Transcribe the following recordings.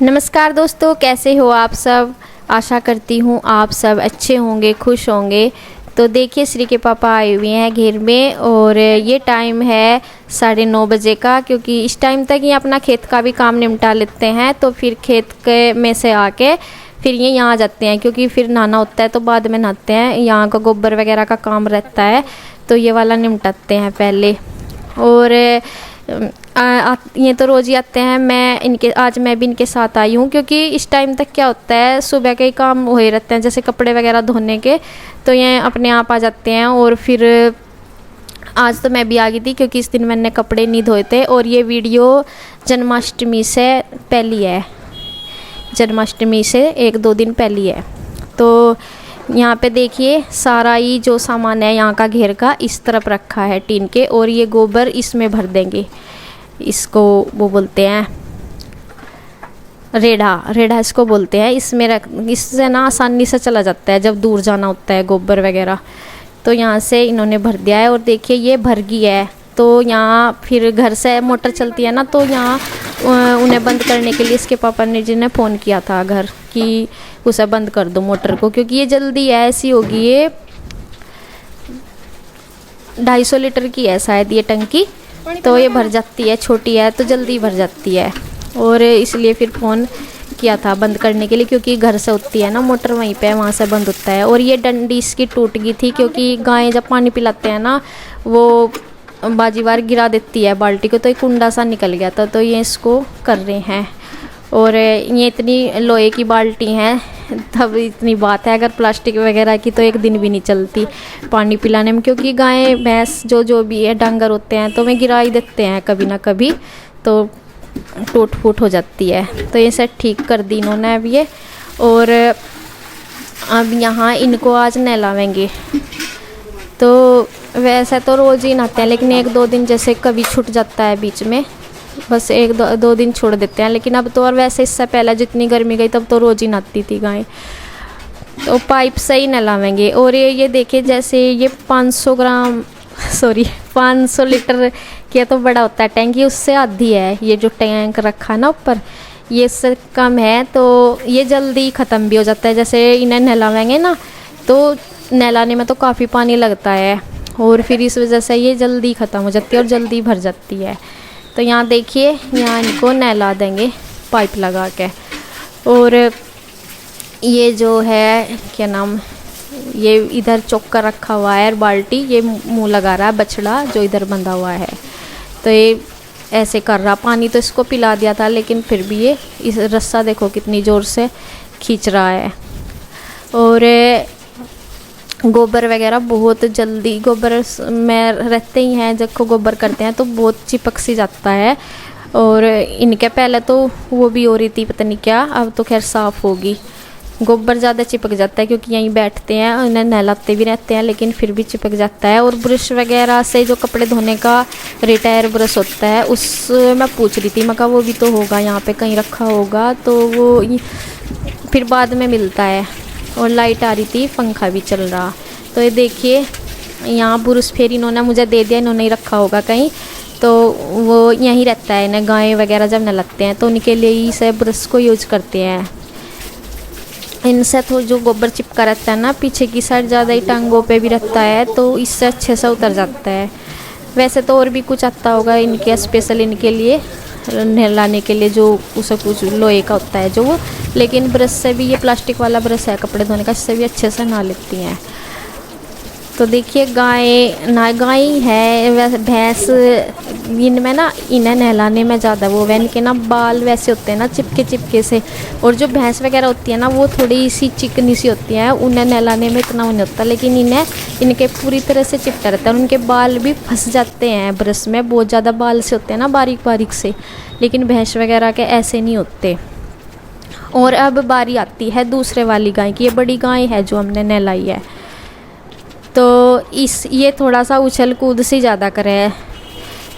नमस्कार दोस्तों, कैसे हो आप सब। आशा करती हूँ आप सब अच्छे होंगे, खुश होंगे। तो देखिए, श्री के पापा आए हुए हैं घर में और ये टाइम है 9:30 बजे का, क्योंकि इस टाइम तक ये अपना खेत का भी काम निपटा लेते हैं। तो फिर खेत के में से आके फिर ये यहाँ आ जाते हैं, क्योंकि फिर नहाना होता है तो बाद में नहाते हैं। यहाँ का गोबर वगैरह का काम रहता है तो ये वाला निपटाते हैं पहले। और ये तो रोज़ ही आते हैं। आज मैं भी इनके साथ आई हूँ, क्योंकि इस टाइम तक क्या होता है, सुबह के ही काम हो ही रहते हैं, जैसे कपड़े वगैरह धोने के, तो ये अपने आप आ जाते हैं। और फिर आज तो मैं भी आ गई थी, क्योंकि इस दिन मैंने कपड़े नहीं धोए थे। और ये वीडियो जन्माष्टमी से पहली है, जन्माष्टमी से 1-2 दिन पहली है। तो यहाँ पे देखिए, सारा ही जो सामान है यहाँ का घेर का इस तरफ रखा है टीन के, और ये गोबर इसमें भर देंगे। इसको वो बोलते हैं रेढ़ा इसको बोलते हैं। इसमें इससे ना आसानी से चला जाता है जब दूर जाना होता है गोबर वगैरह। तो यहाँ से इन्होंने भर दिया है। और देखिए, ये भर गई है। तो यहाँ फिर घर से मोटर चलती है ना, तो यहाँ उन्हें बंद करने के लिए इसके पापा ने जी ने फ़ोन किया था घर कि उसे बंद कर दो मोटर को, क्योंकि ये जल्दी है, ऐसी होगी। ये 250 लीटर की है शायद ये टंकी, तो ये भर जाती है, छोटी है तो जल्दी भर जाती है। और इसलिए फिर फ़ोन किया था बंद करने के लिए, क्योंकि घर से होती है ना मोटर, वहीं पे वहाँ से बंद होता है। और ये डंडी इसकी टूट गई थी, क्योंकि गायें जब पानी पिलाते हैं ना, वो बाजी बार गिरा देती है बाल्टी को, तो एक कुंडा सा निकल गया था, तो ये इसको कर रहे हैं। और ये इतनी लोहे की बाल्टी हैं, तब इतनी बात है। अगर प्लास्टिक वगैरह की तो एक दिन भी नहीं चलती पानी पिलाने में, क्योंकि गाय भैंस जो भी है, डांगर होते हैं, तो वे गिरा ही देते हैं कभी ना कभी, तो टूट फूट हो जाती है। तो ये सब ठीक कर दी इन्होंने अब ये। और अब यहाँ इनको आज नहलावेंगे। तो वैसे तो रोज़ ही नहाते हैं, लेकिन 1-2 दिन जैसे कभी छूट जाता है बीच में, बस 1-2 दिन छोड़ देते हैं। लेकिन अब तो, और वैसे इससे पहले जितनी गर्मी गई तब तो रोज़ ही नहाती थी गाय, तो पाइप से ही नहलावेंगे। और ये देखिए, जैसे ये 500 लीटर की तो बड़ा होता है टैंक, ये उससे आधी है। ये जो टैंक रखा ना ऊपर, ये इससे कम है, तो ये जल्दी ख़त्म भी हो जाता है। जैसे इन्हें नहलावेंगे ना, तो नहलाने में तो काफ़ी पानी लगता है, और फिर इस वजह से ये जल्दी ख़त्म हो जाती है और जल्दी भर जाती है। तो यहाँ देखिए, यहाँ इनको नहला देंगे पाइप लगा के। और ये जो है क्या नाम, ये इधर चौका रखा हुआ है और बाल्टी, ये मुंह लगा रहा है बछड़ा जो इधर बंधा हुआ है। तो ये ऐसे कर रहा, पानी तो इसको पिला दिया था, लेकिन फिर भी ये इस रस्सा देखो कितनी ज़ोर से खींच रहा है। और गोबर वगैरह बहुत जल्दी, गोबर में रहते ही हैं, जब को गोबर करते हैं तो बहुत चिपक सी जाता है। और इनके पहले तो वो भी हो रही थी पता नहीं क्या, अब तो खैर साफ़ होगी। गोबर ज़्यादा चिपक जाता है, क्योंकि यहीं बैठते हैं, इन्हें नहलाते भी रहते हैं, लेकिन फिर भी चिपक जाता है। और ब्रश वगैरह से जो कपड़े धोने का रिटायर ब्रश होता है, उस मैं पूछ रही थी, मैं कहा वो भी तो होगा यहाँ पे कहीं रखा होगा, तो वो फिर बाद में मिलता है। और लाइट आ रही थी, पंखा भी चल रहा। तो ये देखिए, यहाँ ब्रश फिर इन्होंने मुझे दे दिया, इन्होंने ही रखा होगा कहीं, तो वो यहीं रहता है। इन्हें गाय वगैरह जब नहलाते हैं तो उनके लिए ही से ब्रश को यूज करते हैं। इनसे तो जो गोबर चिपका रहता है ना पीछे की साइड, ज़्यादा ही टांगों पे भी रहता है, तो इससे अच्छे से उतर जाता है। वैसे तो और भी कुछ आता होगा इनके, स्पेशल इनके लिए नहलाने के लिए, जो उसे कुछ लोहे का होता है जो वो, लेकिन ब्रश से भी, ये प्लास्टिक वाला ब्रश है कपड़े धोने का, इससे भी अच्छे से नहा लेती हैं। तो देखिए, गाय है, वैसे भैंस इनमें ना, इन्हें नहलाने में ज़्यादा वो है, इनके ना बाल वैसे होते हैं ना चिपके से। और जो भैंस वगैरह होती है ना, वो थोड़ी सी चिकनी सी होती हैं, उन्हें नहलाने में इतना नहीं होता, लेकिन इनके पूरी तरह से चिपटा रहता है। उनके बाल भी फंस जाते हैं ब्रश में, बहुत ज़्यादा बाल से होते हैं ना, बारीक बारीक से, लेकिन भैंस वगैरह के ऐसे नहीं होते। और अब बारी आती है दूसरे वाली गाय की। ये बड़ी गाय है जो हमने नहलाई है, तो ये थोड़ा सा उछल कूद सी ज़्यादा करे है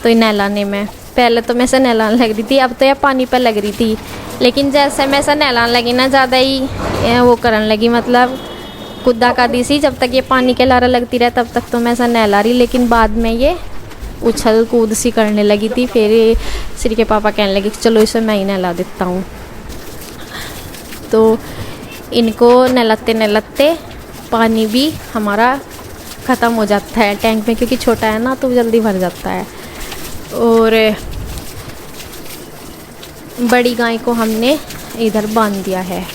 तो नहलाने में। पहले तो मैं से नहलाने लग रही थी, अब तो यह पानी पर लग रही थी, लेकिन जैसे मैं से नहलाने लगी ना, ज़्यादा ही वो करने लगी, मतलब कुद्दा का दी सी। जब तक ये पानी के लारा लगती रहे तब तक तो मैं ऐसा नहला रही, लेकिन बाद में ये उछल कूद सी करने लगी थी। फिर श्री के पापा कहने लगे कि चलो इसे मैं ही नहला देता हूँ। तो इनको नहलाते नहलाते पानी भी हमारा ख़त्म हो जाता है टैंक में, क्योंकि छोटा है ना तो जल्दी भर जाता है। और बड़ी गाय को हमने इधर बांध दिया है।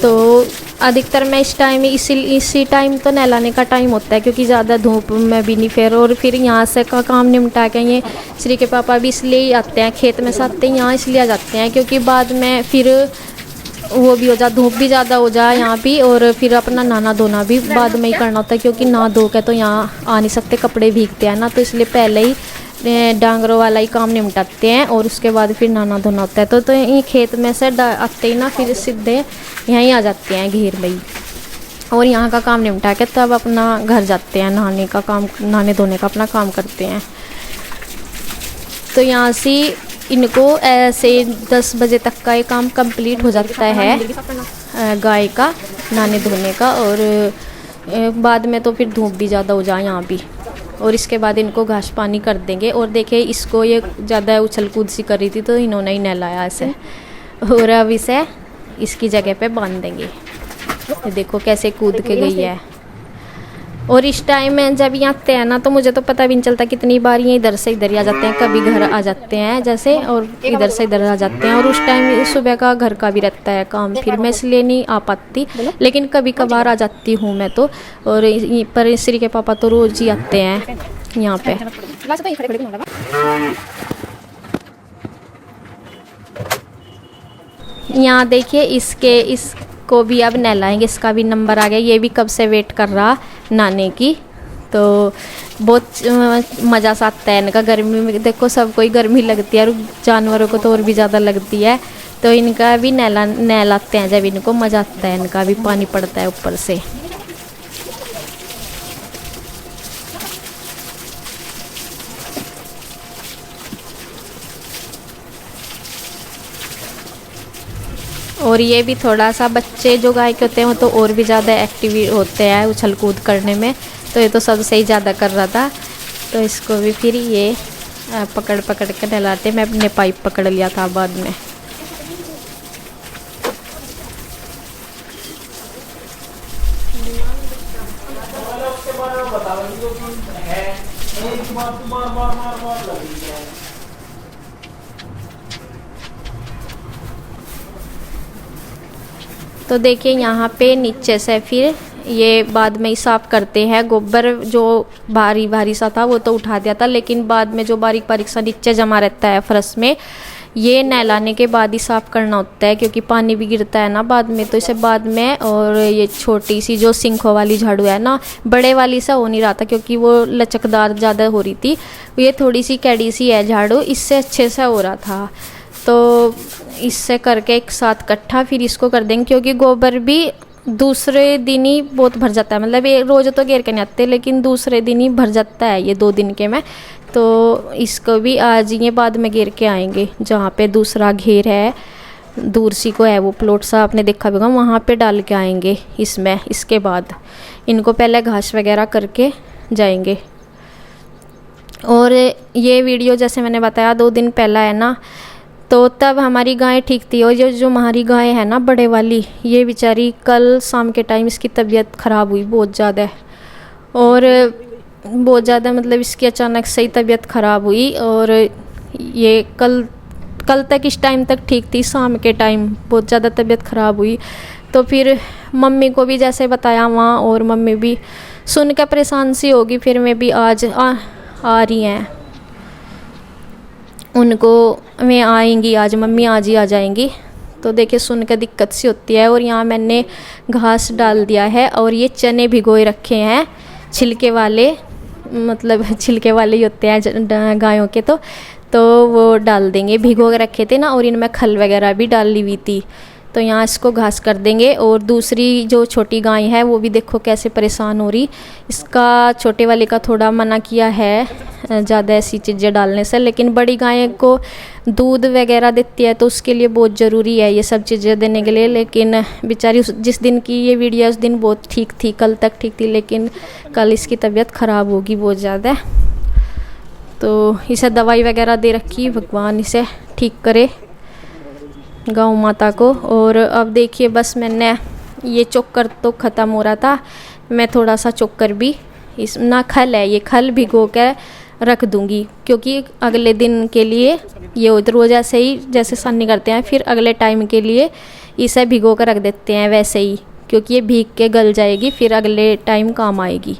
तो अधिकतर मैं इस टाइम इसी टाइम तो नहलाने का टाइम होता है, क्योंकि ज़्यादा धूप में भी नहीं फिर यहाँ से का काम निपटा के ये श्री के पापा भी इसलिए ही आते हैं, खेत में से आते हैं यहाँ इसलिए आ जाते हैं, क्योंकि बाद में फिर वो भी हो जाए, धूप भी ज़्यादा हो जाए यहाँ भी, और फिर अपना नहाना धोना भी बाद में ही करना होता है, क्योंकि नहा धो के तो यहाँ आ नहीं सकते, कपड़े भीगते हैं ना, तो इसलिए पहले ही डांगरों वाला ही काम निपटाते हैं और उसके बाद फिर नहाना धोना होता है। तो ये खेत में से आते ही ना फिर सीधे यहीं आ जाते हैं घेर में ही, और यहाँ का काम निपटा के तब अपना घर जाते हैं, नहाने धोने का अपना काम करते हैं। तो यहाँ से इनको ऐसे 10 बजे तक का ये काम कंप्लीट हो जाता है गाय का नहाने धोने का, और बाद में तो फिर धूप भी ज़्यादा हो जाए यहाँ भी, और इसके बाद इनको घास पानी कर देंगे। और देखिए इसको ये ज़्यादा उछल कूद सी कर रही थी, तो इन्होंने ही नहलाया ऐसे, और अब इसे इसकी जगह पे बांध देंगे। ये देखो कैसे कूद के गई है। और इस टाइम में जब यहाँ आते हैं ना तो मुझे तो पता भी नहीं चलता कितनी बार ये इधर से इधर ही आ जाते हैं, कभी घर आ जाते हैं जैसे, और इधर से इधर आ जाते हैं। और उस टाइम सुबह का घर का भी रहता है काम, फिर मैं इसलिए नहीं आ पाती, लेकिन कभी कभार आ जाती हूँ मैं तो। और पर श्री के पापा तो रोज़ ही आते हैं यहाँ पे। यहाँ देखिए इसको भी अब नहलाएंगे, इसका भी नंबर आ गया, ये भी कब से वेट कर रहा नहाने की। तो बहुत मज़ा सा आता है इनका, गर्मी में देखो सबको ही गर्मी लगती है और जानवरों को तो और भी ज़्यादा लगती है। तो इनका भी नहलाते हैं, जब इनको मज़ा आता है, इनका भी पानी पड़ता है ऊपर से। और ये भी थोड़ा सा बच्चे जो गाय के होते हैं वो तो और भी ज़्यादा एक्टिव होते हैं उछल कूद करने में, तो ये तो सबसे ही ज़्यादा कर रहा था। तो इसको भी फिर ये पकड़ के नहलाते, मैं अपने पाइप पकड़ लिया था बाद में। तो देखिए यहाँ पे नीचे से फिर ये बाद में ही साफ़ करते हैं। गोबर जो भारी भारी सा था वो तो उठा दिया था, लेकिन बाद में जो बारीक बारीक सा नीचे जमा रहता है फर्श में, ये नहलाने के बाद ही साफ़ करना होता है, क्योंकि पानी भी गिरता है ना बाद में, तो इसे बाद में। और ये छोटी सी जो सिंखों वाली झाड़ू है ना, बड़े वाली सा हो नहीं रहा था क्योंकि वो लचकदार ज़्यादा हो रही थी, ये थोड़ी सी कैडी सी है झाड़ू, इससे अच्छे से हो रहा था। तो इससे करके एक साथ इकट्ठा फिर इसको कर देंगे, क्योंकि गोबर भी दूसरे दिन ही बहुत भर जाता है, मतलब ये रोज़ तो घेर के नहीं आते, लेकिन दूसरे दिन ही भर जाता है ये 2 दिन के में। तो इसको भी आज ये बाद में घेर के आएंगे, जहाँ पे दूसरा घेर है दूर सी को है वो प्लॉट सा आपने देखा होगा, वहाँ पे डाल के आएंगे इसमें। इसके बाद इनको पहले घास वगैरह करके जाएंगे। और ये वीडियो जैसे मैंने बताया 2 दिन पहला है ना, तो तब हमारी गाय ठीक थी। और ये जो हमारी गाय है ना बड़े वाली, ये बेचारी कल शाम के टाइम इसकी तबीयत ख़राब हुई बहुत ज़्यादा, और बहुत ज़्यादा मतलब इसकी अचानक से ही तबीयत ख़राब हुई। और ये कल तक इस टाइम तक ठीक थी, शाम के टाइम बहुत ज़्यादा तबीयत ख़राब हुई। तो फिर मम्मी को भी जैसे बताया वहाँ, और मम्मी भी सुन कर परेशान सी होगी। फिर मैं भी आज आ रही हैं, उनको मैं आएंगी आज, मम्मी आज ही आ जाएंगी। तो देखिए सुन के दिक्कत सी होती है। और यहाँ मैंने घास डाल दिया है, और ये चने भिगोए रखे हैं छिलके वाले, मतलब छिलके वाले ही होते हैं गायों के, तो वो डाल देंगे, भिगो के रखे थे ना, और इनमें खल वगैरह भी डाली हुई थी। तो यहाँ इसको घास कर देंगे। और दूसरी जो छोटी गाय है वो भी देखो कैसे परेशान हो रही, इसका छोटे वाले का थोड़ा मना किया है ज़्यादा ऐसी चीज़ें डालने से, लेकिन बड़ी गाय को दूध वगैरह देती है तो उसके लिए बहुत ज़रूरी है ये सब चीज़ें देने के लिए। लेकिन बेचारी जिस दिन की ये वीडियो उस दिन बहुत ठीक थी, कल तक ठीक थी, लेकिन कल इसकी तबीयत ख़राब होगी बहुत ज़्यादा। तो इसे दवाई वगैरह दे रखी, भगवान इसे ठीक करे। गौ माता को। और अब देखिए बस मैंने ये चोकर तो ख़त्म हो रहा था, मैं थोड़ा सा चोकर भी इस ना खल है, ये खल भिगो कर रख दूंगी, क्योंकि अगले दिन के लिए ये उधर रोज़ ऐसे ही जैसे सन्नी करते हैं, फिर अगले टाइम के लिए इसे भिगो कर रख देते हैं वैसे ही, क्योंकि ये भीग के गल जाएगी, फिर अगले टाइम काम आएगी।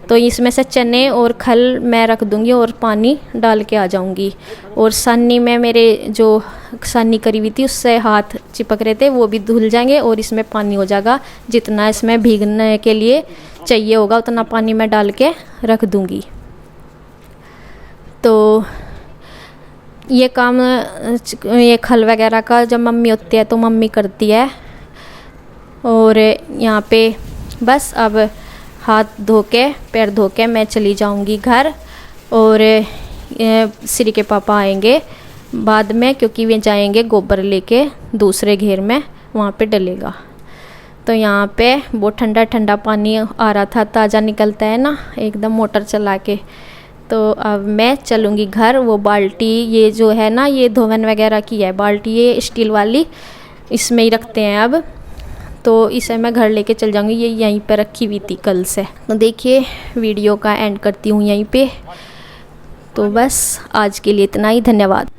तो इसमें से चने और खल मैं रख दूंगी और पानी डाल के आ जाऊंगी। और सन्नी में मेरे जो सन्नी करी हुई थी उससे हाथ चिपक रहे थे, वो भी धुल जाएंगे और इसमें पानी हो जाएगा। जितना इसमें भीगने के लिए चाहिए होगा उतना पानी मैं डाल के रख दूंगी। तो ये काम ये खल वगैरह का जब मम्मी होती है तो मम्मी करती है। और यहाँ पे बस अब हाथ धो के पैर धो के मैं चली जाऊँगी घर। और श्री के पापा आएंगे बाद में, क्योंकि वे जाएंगे गोबर लेके दूसरे घेर में, वहाँ पे डलेगा। तो यहाँ पे बहुत ठंडा ठंडा पानी आ रहा था, ताज़ा निकलता है ना एकदम मोटर चला के। तो अब मैं चलूँगी घर। वो बाल्टी ये जो है ना, ये धोवन वगैरह की है बाल्टी, ये स्टील वाली, इसमें ही रखते हैं अब। तो इसे मैं घर लेके चल जाऊँगी, ये यहीं पे रखी हुई थी कल से। तो देखिए वीडियो का एंड करती हूँ यहीं पे। तो बस आज के लिए इतना ही, धन्यवाद।